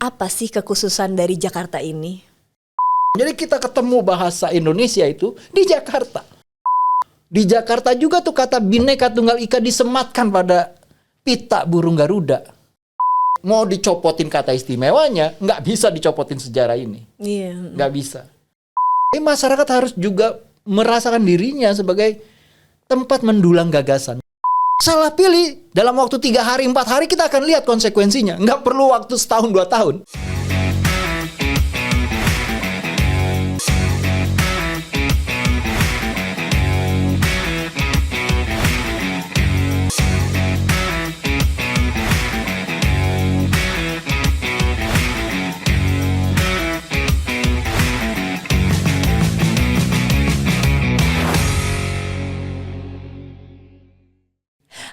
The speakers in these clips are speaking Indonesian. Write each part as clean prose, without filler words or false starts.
Apa sih kekhususan dari Jakarta ini? Jadi kita ketemu bahasa Indonesia itu di Jakarta. Di Jakarta juga tuh kata Bhinneka Tunggal Ika disematkan pada pita burung Garuda. Mau dicopotin kata istimewanya, nggak bisa dicopotin sejarah ini. Iya. Nggak bisa. Jadi masyarakat harus juga merasakan dirinya sebagai tempat mendulang gagasan. Salah pilih, dalam waktu 3 hari, 4 hari kita akan lihat konsekuensinya. Nggak perlu waktu setahun, 2 tahun.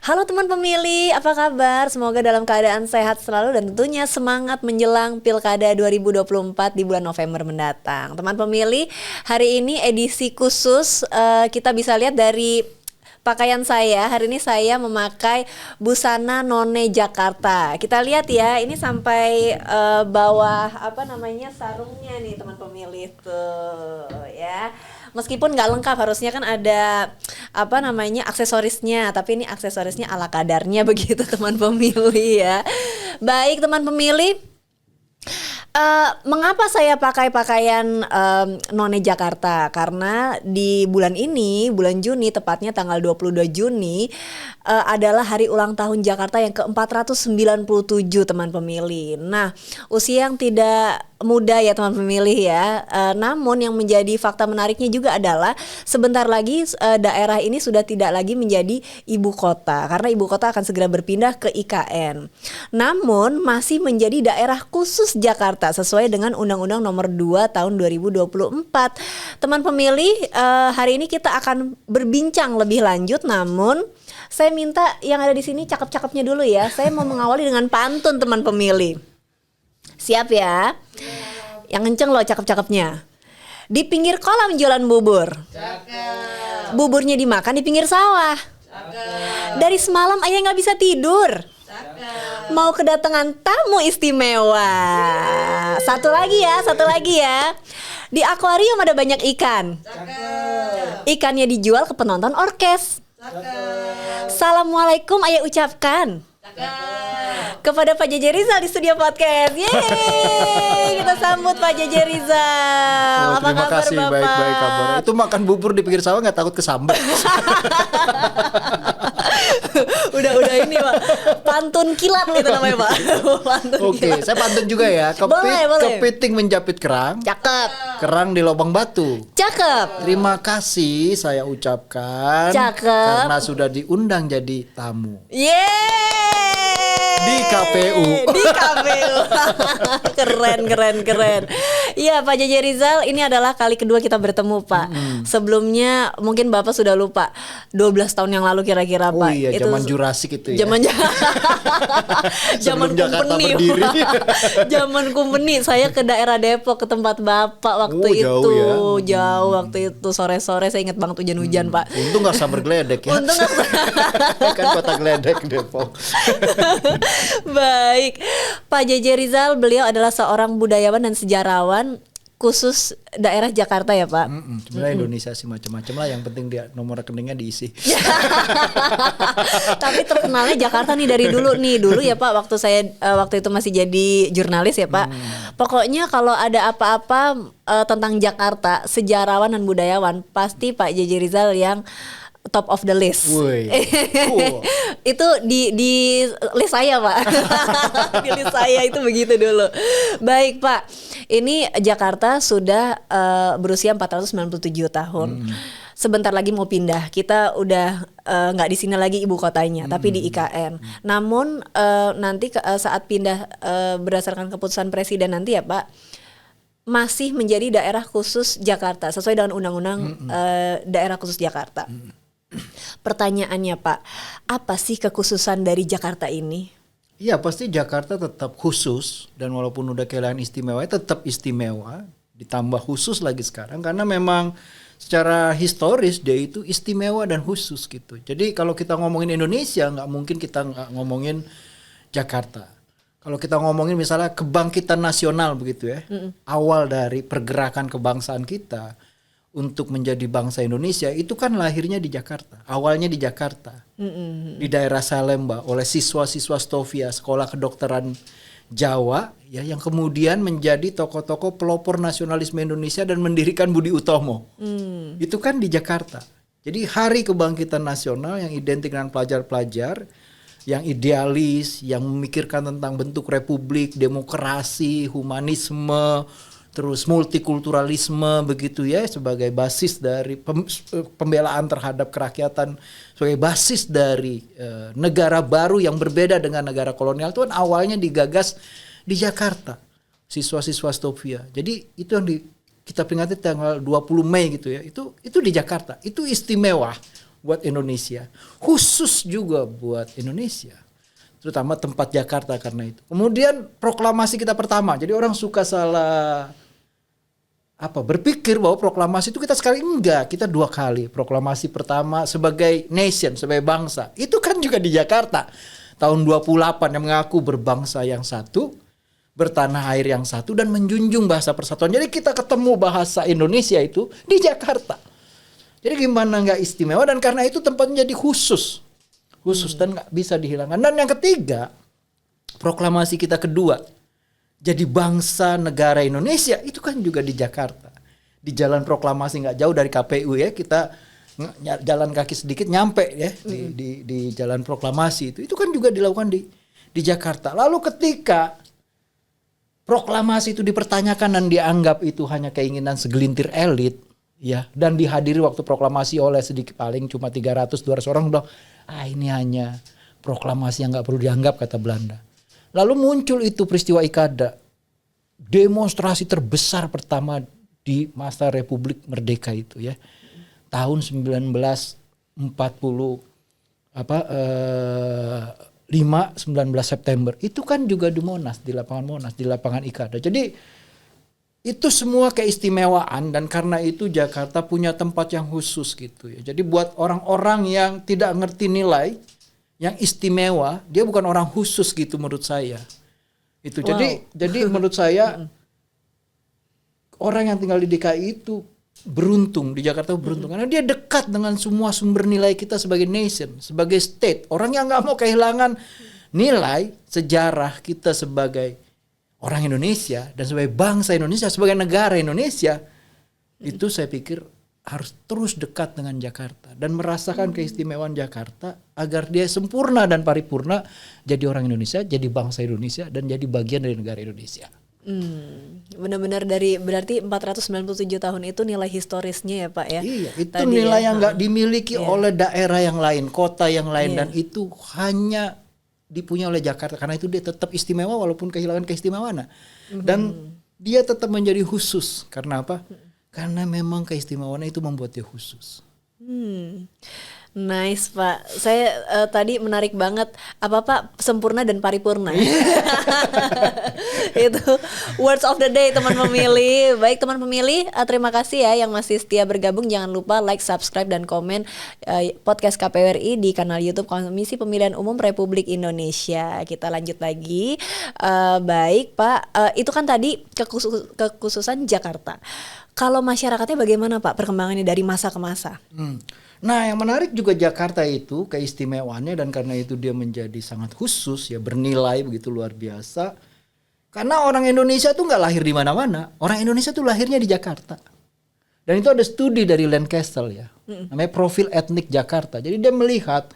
Halo teman pemilih, apa kabar? Semoga dalam keadaan sehat selalu dan tentunya semangat menjelang Pilkada 2024 di bulan November mendatang. Teman pemilih, hari ini edisi khusus, kita bisa lihat dari pakaian saya. Hari ini saya memakai busana None Jakarta. Kita lihat ya, ini sampai bawah sarungnya nih teman pemilih tuh ya. Meskipun nggak lengkap, harusnya kan ada aksesorisnya, tapi ini aksesorisnya ala kadarnya begitu teman pemilih ya. Baik teman pemilih, mengapa saya pakai pakaian None Jakarta? Karena di bulan ini, bulan Juni, tepatnya tanggal 22 Juni adalah hari ulang tahun Jakarta yang ke-497 teman pemilih. Nah, usia yang tidak muda ya teman pemilih ya. Namun yang menjadi fakta menariknya juga adalah sebentar lagi daerah ini sudah tidak lagi menjadi ibu kota, karena ibu kota akan segera berpindah ke IKN. Namun masih menjadi daerah khusus Jakarta sesuai dengan Undang-Undang Nomor 2 Tahun 2024. Teman pemilih, hari ini kita akan berbincang lebih lanjut, namun saya minta yang ada di sini cakep-cakepnya dulu ya. Saya mau mengawali dengan pantun teman pemilih. Siap ya? Yang kenceng loh cakep-cakepnya. Di pinggir kolam jualan bubur. Cakep. Buburnya dimakan di pinggir sawah. Cakep. Dari semalam ayah nggak bisa tidur. Cakep. Mau kedatangan tamu istimewa. Satu lagi ya. Di akuarium ada banyak ikan. Cakep. Ikannya dijual ke penonton orkes. Cakep. Assalamualaikum ayah ucapkan. Kepada Pak JJ Rizal di studio podcast. Yeay, kita sambut Pak JJ Rizal. Apa Terima kabar kasih, Bapak? baik-baik kabar. Itu makan bubur di pinggir sawah nggak takut kesambar? udah ini Pak, pantun kilat itu namanya Pak. Oke, saya pantun juga ya. Boleh. Kepiting menjapit kerang. Cakep. Kerang di lubang batu. Cakep. Terima kasih saya ucapkan. Cakep. Karena sudah diundang jadi tamu. Yeay. Di KPU. Keren. Iya Pak JJ Rizal, ini adalah kali kedua kita bertemu Pak. Sebelumnya mungkin Bapak sudah lupa 12 tahun yang lalu kira-kira Pak. Oh iya, zaman Jurassic itu ya. Zaman Jakarta Kumpeni. berdiri. Zaman Kumpeni, saya ke daerah Depok, ke tempat Bapak waktu itu. Jauh ya. Jauh waktu itu, sore-sore saya ingat banget hujan-hujan Pak. Untung gak sambar geledek ya. Untung gak Kan kota geledek Depok. Baik, Pak JJ Rizal, beliau adalah seorang budayawan dan sejarawan khusus daerah Jakarta ya Pak. Sebenarnya Indonesia sih macam-macam lah, yang penting dia nomor rekeningnya diisi. Tapi terkenalnya Jakarta nih dari dulu ya Pak, waktu itu masih jadi jurnalis ya Pak. Pokoknya kalau ada apa-apa tentang Jakarta, sejarawan dan budayawan, pasti Pak JJ Rizal yang top of the list. Cool. Itu di list saya Pak. Di list saya itu begitu dulu. Baik Pak, ini Jakarta sudah berusia 497 tahun. Sebentar lagi mau pindah. Kita udah nggak di sini lagi ibu kotanya, tapi di IKN. Namun nanti saat pindah berdasarkan keputusan presiden nanti ya Pak, masih menjadi daerah khusus Jakarta sesuai dengan undang-undang daerah khusus Jakarta. Pertanyaannya Pak, apa sih kekhususan dari Jakarta ini? Iya, pasti Jakarta tetap khusus, dan walaupun udah kehilangan istimewa tetap istimewa, ditambah khusus lagi sekarang karena memang secara historis dia itu istimewa dan khusus gitu. Jadi kalau kita ngomongin Indonesia nggak mungkin kita nggak ngomongin Jakarta. Kalau kita ngomongin misalnya kebangkitan nasional begitu ya, awal dari pergerakan kebangsaan kita untuk menjadi bangsa Indonesia itu kan lahirnya di Jakarta, awalnya di Jakarta, di daerah Salemba oleh siswa-siswa Stovia Sekolah Kedokteran Jawa ya, yang kemudian menjadi tokoh-tokoh pelopor nasionalisme Indonesia dan mendirikan Budi Utomo. Itu kan di Jakarta. Jadi hari kebangkitan nasional yang identik dengan pelajar-pelajar yang idealis, yang memikirkan tentang bentuk republik, demokrasi, humanisme, terus multikulturalisme begitu ya, sebagai basis dari pembelaan terhadap kerakyatan, sebagai basis dari negara baru yang berbeda dengan negara kolonial, itu kan awalnya digagas di Jakarta, siswa-siswa Stovia. Jadi itu yang kita peringati tanggal 20 Mei gitu ya, itu di Jakarta, itu istimewa buat Indonesia, khusus juga buat Indonesia, terutama tempat Jakarta karena itu. Kemudian proklamasi kita pertama, jadi orang suka salah berpikir bahwa proklamasi itu kita sekali, enggak, kita 2 kali. Proklamasi pertama sebagai nation, sebagai bangsa, itu kan juga di Jakarta tahun 28 yang mengaku berbangsa yang satu, bertanah air yang satu, dan menjunjung bahasa persatuan. Jadi kita ketemu bahasa Indonesia itu di Jakarta. Jadi gimana nggak istimewa, dan karena itu tempatnya jadi khusus dan nggak bisa dihilangkan. Dan yang ketiga, proklamasi kita kedua jadi bangsa negara Indonesia itu kan juga di Jakarta, di Jalan Proklamasi, nggak jauh dari KPU ya, kita jalan kaki sedikit nyampe ya di Jalan Proklamasi itu kan juga dilakukan di Jakarta. Lalu ketika proklamasi itu dipertanyakan dan dianggap itu hanya keinginan segelintir elit ya, dan dihadiri waktu proklamasi oleh sedikit paling cuma 300-200 orang, bilang ini hanya proklamasi yang nggak perlu dianggap, kata Belanda. Lalu muncul itu peristiwa Ikada, demonstrasi terbesar pertama di masa Republik Merdeka itu ya, tahun 19 September itu kan juga di Monas, di lapangan Monas, di lapangan Ikada. Jadi itu semua keistimewaan, dan karena itu Jakarta punya tempat yang khusus gitu ya. Jadi buat orang-orang yang tidak ngerti nilai yang istimewa, dia bukan orang khusus gitu menurut saya. Itu jadi menurut saya orang yang tinggal di DKI itu beruntung, di Jakarta beruntung karena dia dekat dengan semua sumber nilai kita sebagai nation, sebagai state. Orang yang nggak mau kehilangan nilai sejarah kita sebagai orang Indonesia dan sebagai bangsa Indonesia, sebagai negara Indonesia, itu saya pikir harus terus dekat dengan Jakarta dan merasakan keistimewaan Jakarta agar dia sempurna dan paripurna jadi orang Indonesia, jadi bangsa Indonesia, dan jadi bagian dari negara Indonesia. Benar-benar berarti 497 tahun itu nilai historisnya ya Pak ya. Iya, itu tadi nilai yang nggak dimiliki oleh daerah yang lain, kota yang lain, dan itu hanya dipunya oleh Jakarta. Karena itu dia tetap istimewa walaupun kehilangan keistimewaan. Dan dia tetap menjadi khusus. Karena apa? Karena memang keistimewaan itu membuat dia khusus. Nice Pak, saya tadi menarik banget apa Pak, sempurna dan paripurna. Itu words of the day teman pemilih. Baik teman pemilih, terima kasih ya yang masih setia bergabung. Jangan lupa like, subscribe, dan komen podcast KPU RI di kanal YouTube Komisi Pemilihan Umum Republik Indonesia. Kita lanjut lagi. Baik Pak, itu kan tadi kekhususan Jakarta. Kalau masyarakatnya bagaimana Pak perkembangannya dari masa ke masa? Nah, yang menarik juga Jakarta itu keistimewaannya, dan karena itu dia menjadi sangat khusus ya, bernilai begitu luar biasa. Karena orang Indonesia tuh nggak lahir di mana-mana, orang Indonesia tuh lahirnya di Jakarta. Dan itu ada studi dari Lancaster ya, namanya Profil Etnik Jakarta. Jadi dia melihat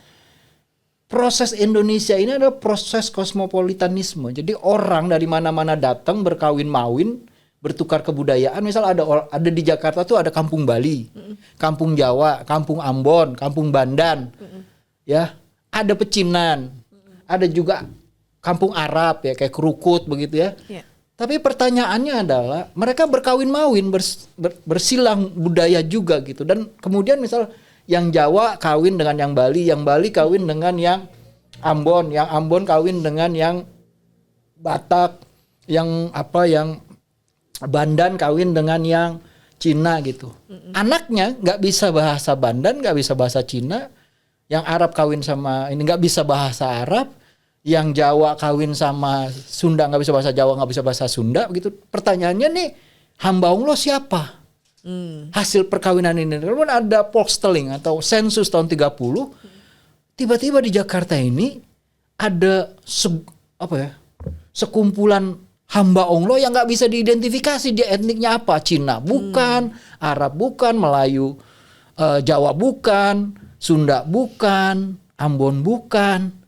proses Indonesia ini adalah proses kosmopolitanisme. Jadi orang dari mana-mana datang berkawin-mawin, bertukar kebudayaan. Misal ada di Jakarta tuh ada Kampung Bali, Kampung Jawa, Kampung Ambon, Kampung Bandan, ya, ada Pecinan, ada juga Kampung Arab ya, kayak Krukut begitu ya. Tapi pertanyaannya adalah mereka berkawin-mawin, bersilang budaya juga gitu. Dan kemudian misal yang Jawa kawin dengan yang Bali kawin dengan yang Ambon kawin dengan yang Batak, yang Bandan kawin dengan yang Cina gitu. Anaknya nggak bisa bahasa Bandan, nggak bisa bahasa Cina. Yang Arab kawin sama ini nggak bisa bahasa Arab. yang Jawa kawin sama Sunda nggak bisa bahasa Jawa, nggak bisa bahasa Sunda begitu. Pertanyaannya nih, hamba Allah siapa? Hasil perkawinan ini. Kemudian ada polling atau sensus tahun 30, tiba-tiba di Jakarta ini ada sekumpulan hamba Allah yang nggak bisa diidentifikasi dia etniknya apa. Cina bukan, Arab bukan, Melayu, Jawa bukan, Sunda bukan, Ambon bukan.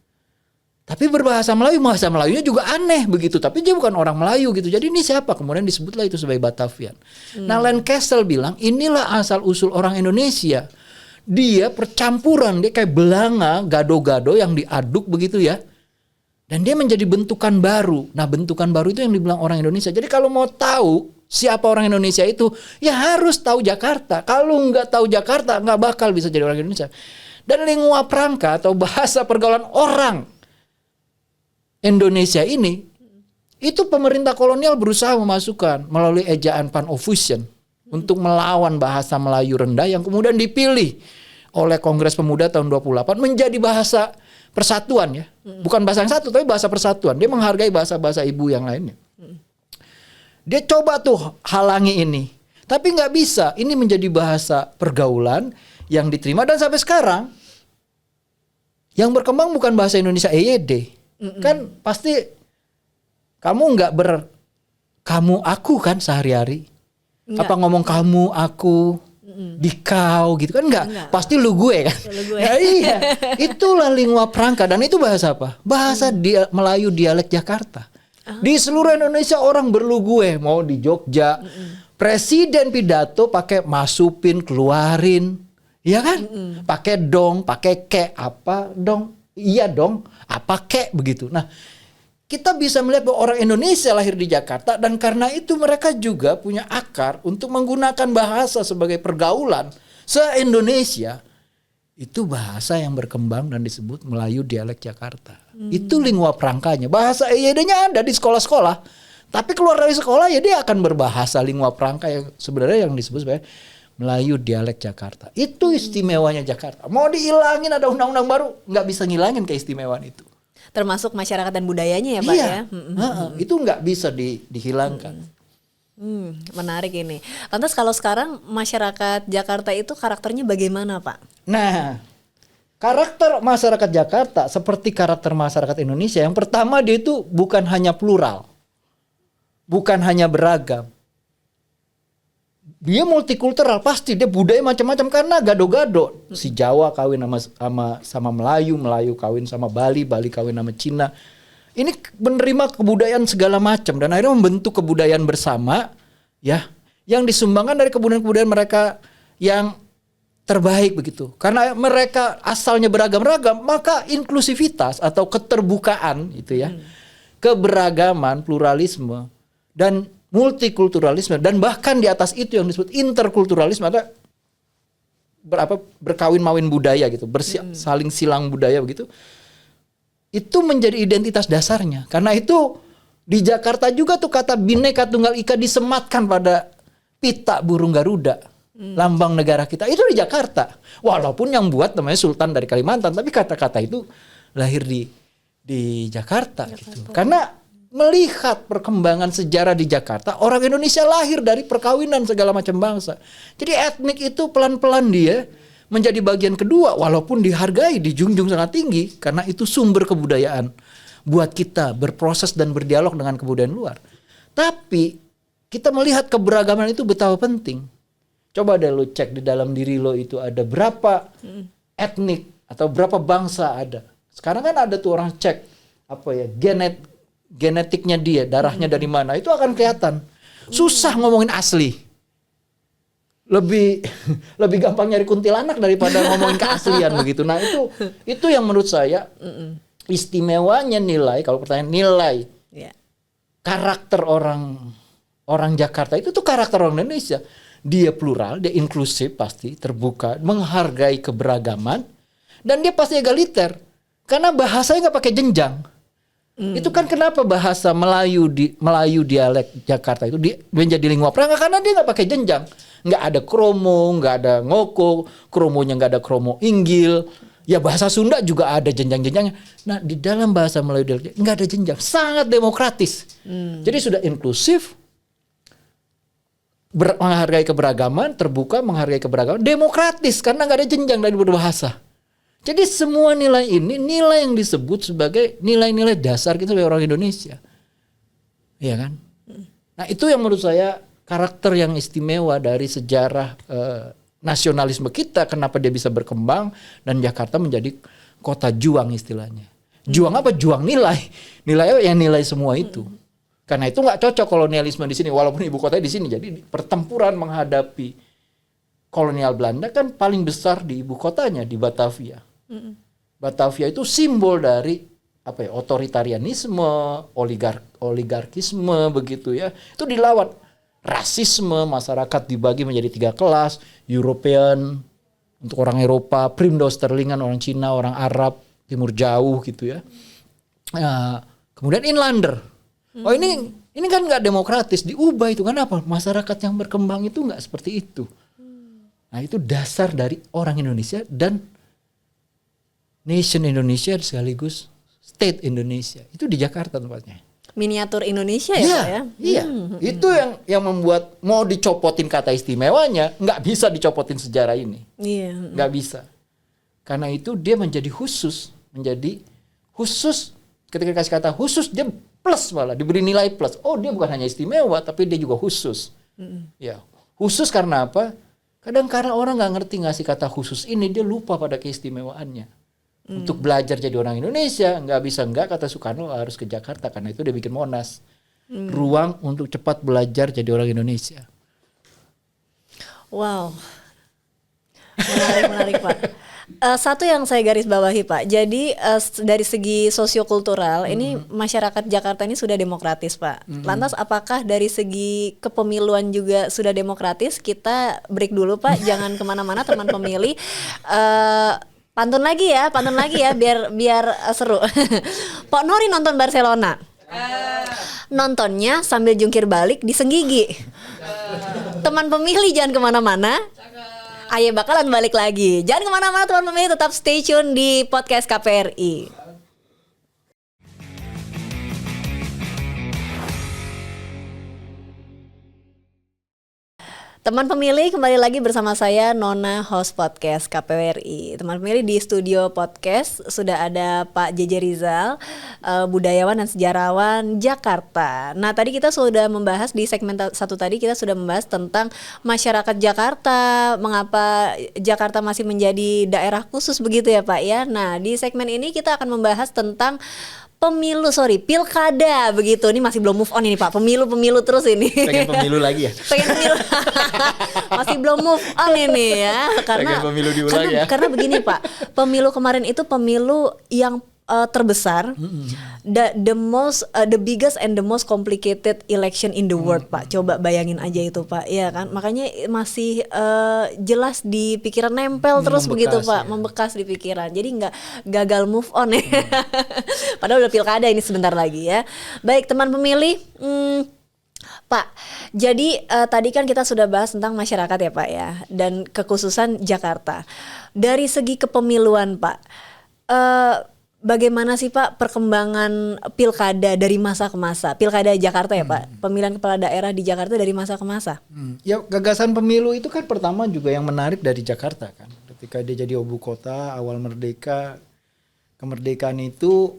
Tapi berbahasa Melayu, bahasa Melayunya juga aneh begitu. Tapi dia bukan orang Melayu gitu. Jadi ini siapa? Kemudian disebutlah itu sebagai Batavian. Nah, Lancaster bilang inilah asal usul orang Indonesia. Dia percampuran, dia kayak belanga, gado-gado yang diaduk begitu ya. Dan dia menjadi bentukan baru. Nah, bentukan baru itu yang dibilang orang Indonesia. Jadi kalau mau tahu siapa orang Indonesia itu, ya harus tahu Jakarta. Kalau nggak tahu Jakarta, nggak bakal bisa jadi orang Indonesia. Dan lingua franca atau bahasa pergaulan orang Indonesia ini, itu pemerintah kolonial berusaha memasukkan melalui ejaan Pan-Ofusian untuk melawan bahasa Melayu rendah yang kemudian dipilih oleh Kongres Pemuda tahun 28 menjadi bahasa persatuan ya. Bukan bahasa yang satu tapi bahasa persatuan. Dia menghargai bahasa-bahasa ibu yang lainnya. Dia coba tuh halangi ini. Tapi nggak bisa. Ini menjadi bahasa pergaulan yang diterima dan sampai sekarang yang berkembang bukan bahasa Indonesia EYD. Kan pasti kamu nggak kamu aku kan sehari-hari. Apa ngomong kamu aku dikau gitu kan enggak. Pasti lu gue kan. Ya, iya. Itulah lingua franca dan itu bahasa apa? Bahasa Melayu dialek Jakarta. Di seluruh Indonesia orang berlu gue, mau di Jogja. Presiden pidato pakai masupin, keluarin. Iya kan? Pakai dong, pakai ke apa dong? Iya dong, apa kek begitu. Nah, kita bisa melihat bahwa orang Indonesia lahir di Jakarta dan karena itu mereka juga punya akar untuk menggunakan bahasa sebagai pergaulan se-Indonesia. Itu bahasa yang berkembang dan disebut Melayu dialek Jakarta. Itu lingua francanya. Bahasa EYD-nya ada di sekolah-sekolah. Tapi keluar dari sekolah ya dia akan berbahasa lingua franca yang sebenarnya yang disebut sebagai Melayu dialek Jakarta. Itu istimewanya Jakarta. Mau dihilangin ada undang-undang baru, nggak bisa ngilangin keistimewaan itu. Termasuk masyarakat dan budayanya ya Pak ya? Itu nggak bisa dihilangkan. Menarik ini. Lantas kalau sekarang masyarakat Jakarta itu karakternya bagaimana Pak? Nah, karakter masyarakat Jakarta seperti karakter masyarakat Indonesia. Yang pertama dia itu bukan hanya plural. Bukan hanya beragam. Dia multikultural pasti dia budaya macam-macam karena gado-gado. Si Jawa kawin sama Melayu, Melayu kawin sama Bali, Bali kawin sama Cina. Ini menerima kebudayaan segala macam dan akhirnya membentuk kebudayaan bersama ya yang disumbangkan dari kebudayaan mereka yang terbaik begitu. Karena mereka asalnya beragam-ragam, maka inklusivitas atau keterbukaan itu ya. Keberagaman, pluralisme dan multikulturalisme dan bahkan di atas itu yang disebut interkulturalisme ada berkawin mawin budaya gitu, saling silang budaya begitu. Itu menjadi identitas dasarnya. Karena itu di Jakarta juga tuh kata Bhinneka Tunggal Ika disematkan pada pita burung Garuda, lambang negara kita. Itu di Jakarta. Walaupun yang buat namanya Sultan dari Kalimantan, tapi kata-kata itu lahir di Jakarta gitu. Karena melihat perkembangan sejarah di Jakarta, orang Indonesia lahir dari perkawinan segala macam bangsa. Jadi etnik itu pelan-pelan dia menjadi bagian kedua, walaupun dihargai, dijunjung sangat tinggi, karena itu sumber kebudayaan buat kita berproses dan berdialog dengan kebudayaan luar. Tapi kita melihat keberagaman itu betapa penting. Coba deh lo cek di dalam diri lo itu ada berapa etnik atau berapa bangsa ada. Sekarang kan ada tuh orang cek apa ya genetiknya dia, darahnya dari mana, itu akan kelihatan. Susah ngomongin asli. Lebih gampang nyari kuntilanak daripada ngomongin keaslian begitu. Nah, itu yang menurut saya istimewanya nilai, kalau pertanyaan nilai karakter orang Jakarta itu tuh karakter orang Indonesia. Dia plural, dia inklusif pasti, terbuka, menghargai keberagaman dan dia pasti egaliter. Karena bahasanya nggak pakai jenjang. Itu kan kenapa bahasa Melayu dialek Jakarta itu menjadi lingua franca karena dia nggak pakai jenjang, nggak ada kromo, nggak ada ngoko, kromonya nggak ada kromo inggil, Ya bahasa Sunda juga ada jenjang-jenjangnya. Nah di dalam bahasa Melayu dialektik nggak ada jenjang, sangat demokratis. Jadi sudah inklusif, menghargai keberagaman, terbuka, menghargai keberagaman, demokratis karena nggak ada jenjang dari berbahasa. Jadi semua nilai ini nilai yang disebut sebagai nilai-nilai dasar kita sebagai orang Indonesia, iya kan? Nah itu yang menurut saya karakter yang istimewa dari sejarah nasionalisme kita. Kenapa dia bisa berkembang dan Jakarta menjadi kota juang istilahnya. Juang apa? Juang nilai. Nilai yang nilai semua itu. Karena itu nggak cocok kolonialisme di sini, walaupun ibu kotanya di sini. Jadi pertempuran menghadapi kolonial Belanda kan paling besar di ibu kotanya, di Batavia. Batavia itu simbol dari apa ya, otoritarianisme, oligarkisme begitu ya. Itu dilawan rasisme, masyarakat dibagi menjadi 3 kelas, European untuk orang Eropa, Primdo-Sterlingan orang Cina, orang Arab, Timur Jauh gitu ya. Kemudian Inlander. Oh ini kan nggak demokratis, diubah itu. Kenapa? Masyarakat yang berkembang itu nggak seperti itu. Nah itu dasar dari orang Indonesia dan nation Indonesia sekaligus state Indonesia. Itu di Jakarta tempatnya. Miniatur Indonesia ya, Pak ya? Iya, itu yang membuat mau dicopotin kata istimewanya, nggak bisa dicopotin sejarah ini. Iya. Nggak bisa. Karena itu dia menjadi khusus ketika dikasih kata khusus dia plus, malah diberi nilai plus. Oh dia bukan hanya istimewa tapi dia juga khusus. Ya, khusus karena apa? Kadang karena orang nggak ngerti ngasih kata khusus ini, dia lupa pada keistimewaannya. Untuk belajar jadi orang Indonesia nggak kata Soekarno harus ke Jakarta, karena itu dia bikin Monas, ruang untuk cepat belajar jadi orang Indonesia. Wow, menarik Pak. Satu yang saya garis bawahi Pak, jadi dari segi sosiokultural ini masyarakat Jakarta ini sudah demokratis Pak. Lantas apakah dari segi kepemiluan juga sudah demokratis? Kita break dulu Pak, jangan kemana-mana teman pemilih. Pantun lagi ya biar seru. Pak Nori nonton Barcelona. Nontonnya sambil jungkir balik di Senggigi. Teman pemilih jangan kemana-mana. Ayo bakalan balik lagi. Jangan kemana-mana teman pemilih, tetap stay tune di podcast KPRI. Teman pemilih, kembali lagi bersama saya Nona, host podcast KPWRI. Teman pemilih, di studio podcast sudah ada Pak JJ Rizal, budayawan dan sejarawan Jakarta. Nah tadi kita sudah membahas di segmen 1 tadi, kita sudah membahas tentang masyarakat Jakarta, mengapa Jakarta masih menjadi daerah khusus begitu ya Pak ya. Nah di segmen ini kita akan membahas tentang pilkada begitu. Ini masih belum move on ini Pak, pemilu terus ini. Pengen pemilu lagi ya? Pengen pemilu. Masih belum move on ini ya. Karena pemilu diulang ya. Karena begini Pak, pemilu kemarin itu pemilu yang terbesar, the biggest and the most complicated election in the world Pak. Coba bayangin aja itu Pak, ya kan. Makanya masih jelas di pikiran, nempel terus begitu Pak, membekas di pikiran. Jadi nggak gagal move on ya. Padahal udah pilkada ini sebentar lagi ya. Baik teman pemilih. Pak, jadi tadi kan kita sudah bahas tentang masyarakat ya Pak ya, dan kekhususan Jakarta. Dari segi kepemiluan Pak, bagaimana sih Pak perkembangan pilkada dari masa ke masa? Pilkada Jakarta ya Pak, pemilihan kepala daerah di Jakarta dari masa ke masa. Ya gagasan pemilu itu kan pertama juga yang menarik dari Jakarta kan. Ketika dia jadi ibu kota awal merdeka, kemerdekaan itu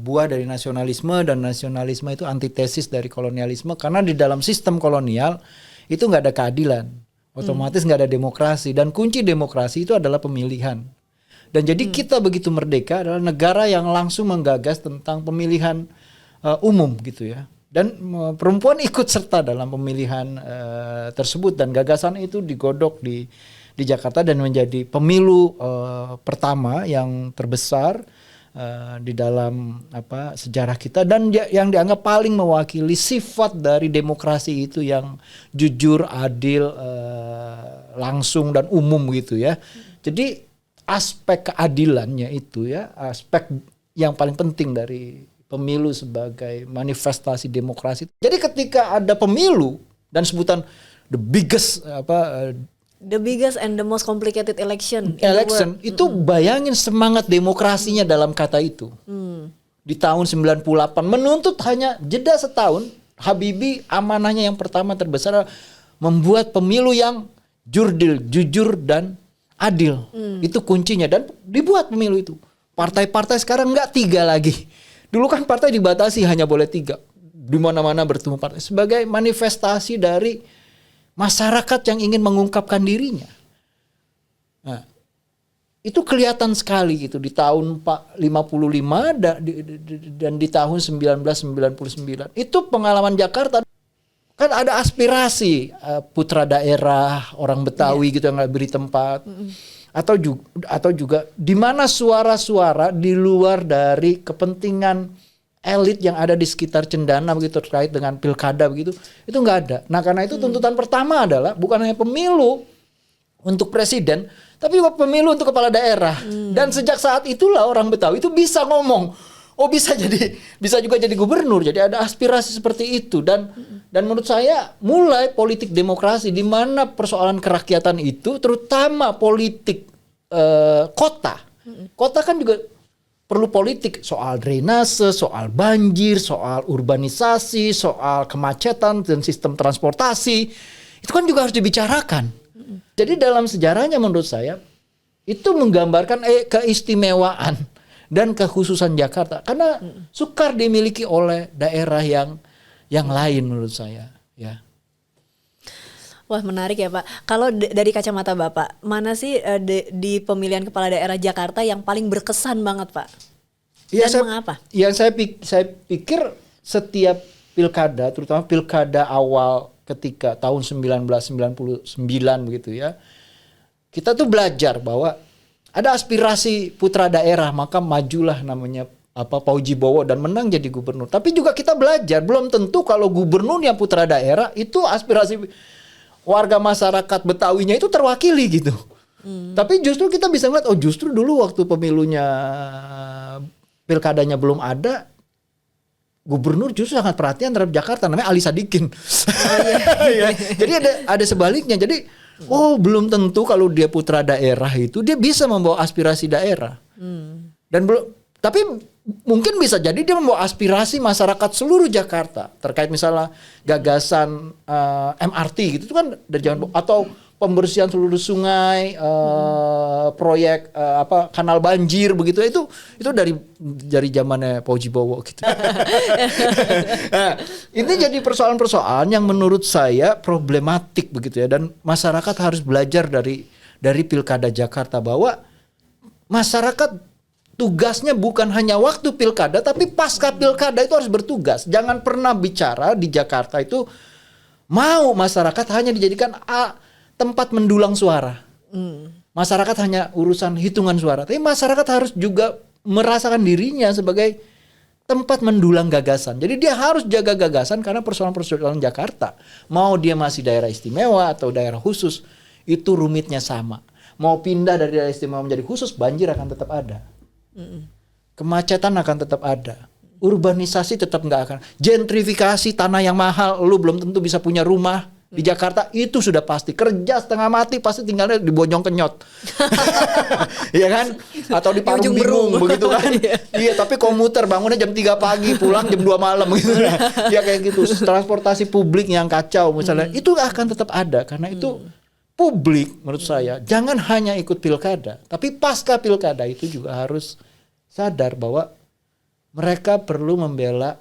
buah dari nasionalisme, dan nasionalisme itu antitesis dari kolonialisme, karena di dalam sistem kolonial itu nggak ada keadilan, otomatis nggak ada demokrasi, dan kunci demokrasi itu adalah pemilihan. Dan jadi kita begitu merdeka adalah negara yang langsung menggagas tentang pemilihan umum gitu ya, dan perempuan ikut serta dalam pemilihan tersebut, dan gagasan itu digodok di Jakarta dan menjadi pemilu pertama yang terbesar di dalam sejarah kita, dan yang dianggap paling mewakili sifat dari demokrasi itu yang jujur, adil, langsung dan umum gitu ya. Jadi aspek keadilannya itu ya aspek yang paling penting dari pemilu sebagai manifestasi demokrasi. Jadi ketika ada pemilu dan sebutan the biggest The biggest and the most complicated election in the election world. itu bayangin semangat demokrasinya dalam kata itu. Di tahun 98 menuntut hanya jeda setahun, Habibie amanahnya yang pertama terbesar adalah membuat pemilu yang jujur dan adil. Itu kuncinya dan dibuat pemilu itu. Partai-partai sekarang nggak 3 lagi. Dulu kan partai dibatasi hanya boleh 3. Di mana-mana bertemu partai sebagai manifestasi dari masyarakat yang ingin mengungkapkan dirinya. Nah, itu kelihatan sekali gitu di tahun 55 dan di tahun 1999. Itu pengalaman Jakarta. Kan ada aspirasi putra daerah, orang Betawi gitu yang nggak beri tempat. Atau juga di mana suara-suara di luar dari kepentingan elit yang ada di sekitar Cendana begitu terkait dengan pilkada begitu, itu nggak ada. Nah karena itu tuntutan pertama adalah bukan hanya pemilu untuk presiden, tapi juga pemilu untuk kepala daerah. Dan sejak saat itulah orang Betawi itu bisa ngomong, oh bisa juga jadi gubernur. Jadi ada aspirasi seperti itu dan menurut saya mulai politik demokrasi di mana persoalan kerakyatan itu terutama politik kota. Kota kan juga perlu politik soal drainase, soal banjir, soal urbanisasi, soal kemacetan dan sistem transportasi. Itu kan juga harus dibicarakan. Jadi dalam sejarahnya menurut saya itu menggambarkan keistimewaan dan kekhususan Jakarta karena sukar dimiliki oleh daerah yang lain menurut saya, ya. Wah menarik ya Pak. Kalau dari kacamata Bapak, mana sih di pemilihan kepala daerah Jakarta yang paling berkesan banget Pak? Ya, Dan mengapa? Yang saya pikir setiap pilkada, terutama pilkada awal ketika tahun 1999 begitu ya, kita tuh belajar bahwa ada aspirasi putra daerah, maka majulah namanya Pauji Bowo dan menang jadi gubernur. Tapi juga kita belajar belum tentu kalau gubernurnya putra daerah itu aspirasi warga masyarakat Betawinya itu terwakili gitu. Tapi justru kita bisa ngeliat, oh justru dulu waktu pemilunya pilkadanya belum ada, gubernur justru sangat perhatian terhadap Jakarta, namanya Ali Sadikin. Ya. Jadi ada sebaliknya. Jadi belum tentu kalau dia putra daerah itu dia bisa membawa aspirasi daerah. Dan tapi mungkin bisa jadi dia membawa aspirasi masyarakat seluruh Jakarta terkait misalnya gagasan MRT gitu itu kan dari zaman atau pembersihan seluruh sungai, proyek kanal banjir begitu itu dari zamannya Pauji Bowo gitu. Nah, ini jadi persoalan-persoalan yang menurut saya problematik begitu ya dan masyarakat harus belajar dari pilkada Jakarta bahwa masyarakat tugasnya bukan hanya waktu pilkada, tapi pasca pilkada itu harus bertugas. Jangan pernah bicara di Jakarta itu mau masyarakat hanya dijadikan tempat mendulang suara. Masyarakat hanya urusan hitungan suara. Tapi masyarakat harus juga merasakan dirinya sebagai tempat mendulang gagasan. Jadi dia harus jaga gagasan karena persoalan-persoalan Jakarta. Mau dia masih daerah istimewa atau daerah khusus, itu rumitnya sama. Mau pindah dari daerah istimewa menjadi khusus, banjir akan tetap ada. Kemacetan akan tetap ada. Urbanisasi tetap nggak akan. Gentrifikasi tanah yang mahal, lu belum tentu bisa punya rumah di Jakarta itu sudah pasti. Kerja setengah mati pasti tinggalnya di Bojong Kenyot, iya kan? Atau di Parung Bingung begitu kan? Iya, tapi komuter bangunnya jam 3 pagi, pulang jam 2 malam gitu. Ya kayak gitu. Transportasi publik yang kacau misalnya, itu akan tetap ada karena itu. Publik menurut saya jangan hanya ikut pilkada, tapi pasca pilkada itu juga harus sadar bahwa mereka perlu membela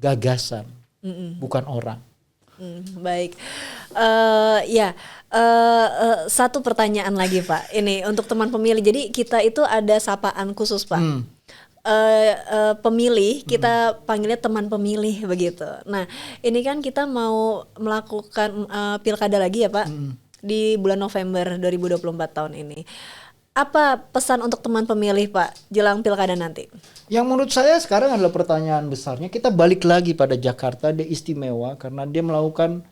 gagasan, bukan orang. Baik, satu pertanyaan lagi Pak. Ini untuk teman pemilih. Jadi kita itu ada sapaan khusus Pak. Pemilih kita panggilnya teman pemilih begitu. Nah ini kan kita mau melakukan pilkada lagi ya Pak. Di bulan November 2024 tahun ini. Apa pesan untuk teman pemilih Pak jelang pilkada nanti? Yang menurut saya sekarang adalah pertanyaan besarnya, kita balik lagi pada Jakarta, dia istimewa karena dia melakukan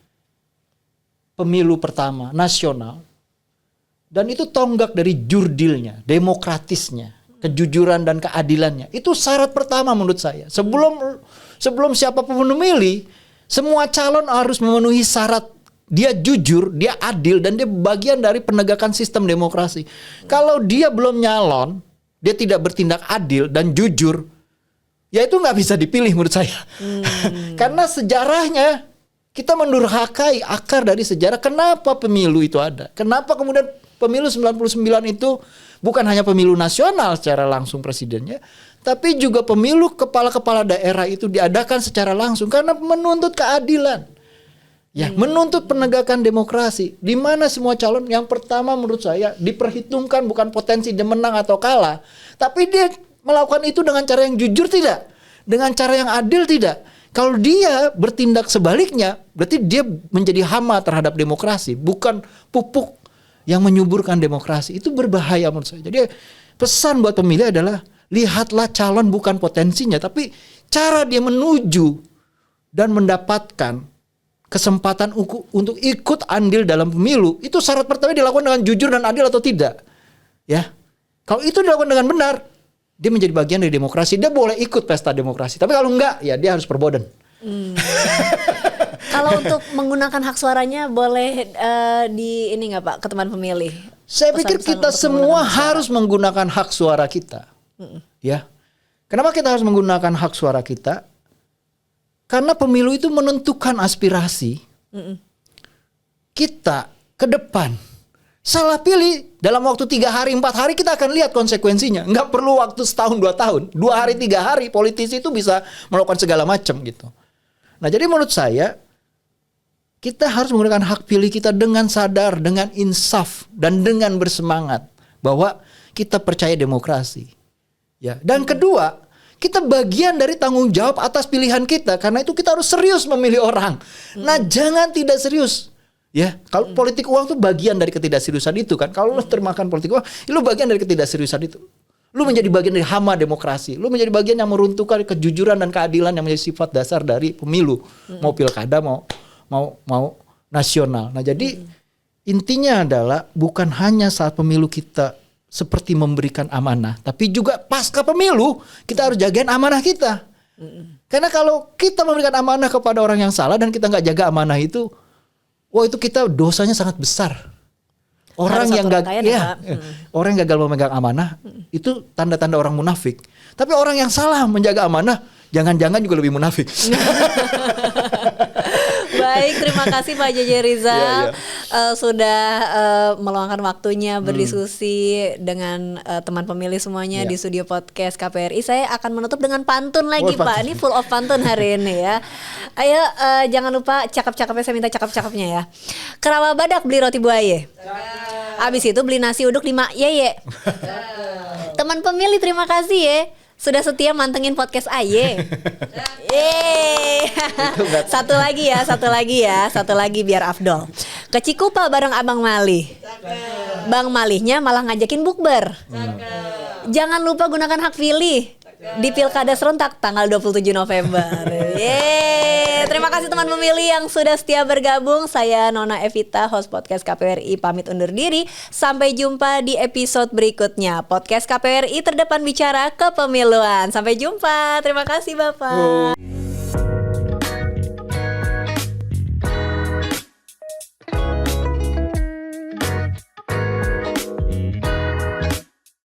pemilu pertama nasional dan itu tonggak dari jurdilnya, demokratisnya, kejujuran dan keadilannya. Itu syarat pertama menurut saya. Sebelum siapapun memilih, semua calon harus memenuhi syarat dia jujur, dia adil, dan dia bagian dari penegakan sistem demokrasi. Kalau dia belum nyalon, dia tidak bertindak adil dan jujur, ya itu nggak bisa dipilih menurut saya. Karena sejarahnya, kita mendurhakai akar dari sejarah kenapa pemilu itu ada. Kenapa kemudian pemilu 99 itu bukan hanya pemilu nasional secara langsung presidennya, tapi juga pemilu kepala-kepala daerah itu diadakan secara langsung karena menuntut keadilan. Ya, menuntut penegakan demokrasi, di mana semua calon yang pertama menurut saya diperhitungkan bukan potensi dia menang atau kalah, tapi dia melakukan itu dengan cara yang jujur tidak, dengan cara yang adil tidak. Kalau dia bertindak sebaliknya, berarti dia menjadi hama terhadap demokrasi, bukan pupuk yang menyuburkan demokrasi. Itu berbahaya menurut saya. Jadi pesan buat pemilih adalah lihatlah calon bukan potensinya, tapi cara dia menuju dan mendapatkan kesempatan untuk ikut andil dalam pemilu. Itu syarat pertama dilakukan dengan jujur dan adil atau tidak. Ya, kalau itu dilakukan dengan benar, dia menjadi bagian dari demokrasi. Dia boleh ikut pesta demokrasi. Tapi kalau enggak, ya dia harus perboden. Kalau untuk menggunakan hak suaranya boleh di ini nggak Pak ke teman pemilih? Saya pikir kita semua harus menggunakan hak suara kita. Ya, kenapa kita harus menggunakan hak suara kita? Karena pemilu itu menentukan aspirasi kita ke depan. Salah pilih dalam waktu 3 hari, 4 hari kita akan lihat konsekuensinya. Nggak perlu waktu setahun, 2 tahun. 2 hari, 3 hari politisi itu bisa melakukan segala macam gitu. Nah jadi menurut saya kita harus menggunakan hak pilih kita dengan sadar, dengan insaf, dan dengan bersemangat. Bahwa kita percaya demokrasi. Ya. Dan kedua, kita bagian dari tanggung jawab atas pilihan kita. Karena itu kita harus serius memilih orang. Nah jangan tidak serius. Ya, kalau politik uang itu bagian dari ketidakseriusan itu kan. Kalau lu termakan politik uang, lu bagian dari ketidakseriusan itu. Lu menjadi bagian dari hama demokrasi. Lu menjadi bagian yang meruntuhkan kejujuran dan keadilan yang menjadi sifat dasar dari pemilu. Mau pilkada, mau nasional. Nah jadi intinya adalah bukan hanya saat pemilu kita seperti memberikan amanah, tapi juga pasca pemilu kita harus jagain amanah kita. Karena kalau kita memberikan amanah kepada orang yang salah dan kita nggak jaga amanah itu, wah itu kita dosanya sangat besar. Orang yang orang yang gagal memegang amanah itu tanda-tanda orang munafik. Tapi orang yang salah menjaga amanah, jangan-jangan juga lebih munafik. Baik, terima kasih Pak JJ Rizal sudah meluangkan waktunya berdiskusi dengan teman pemilih semuanya di studio podcast KPRI. Saya akan menutup dengan pantun lagi Pak. Ini full of pantun hari ini ya. Ayo jangan lupa cakep-cakepnya, saya minta cakep-cakepnya ya. Kerawa badak beli roti buaya. Abis itu beli nasi uduk 5 yeye. Teman pemilih terima kasih ya. Sudah setia mantengin podcast Aye. Satu lagi biar Afdol. Ke Cikupa bareng Abang Malih. Bang Malihnya malah ngajakin bukber. Jangan lupa gunakan hak pilih di Pilkada serentak tanggal 27 November. Terima kasih teman pemilih yang sudah setia bergabung. Saya Nona Evita, host podcast KPRI, pamit undur diri. Sampai jumpa di episode berikutnya. Podcast KPRI terdepan bicara kepemiluan. Sampai jumpa. Terima kasih Bapak.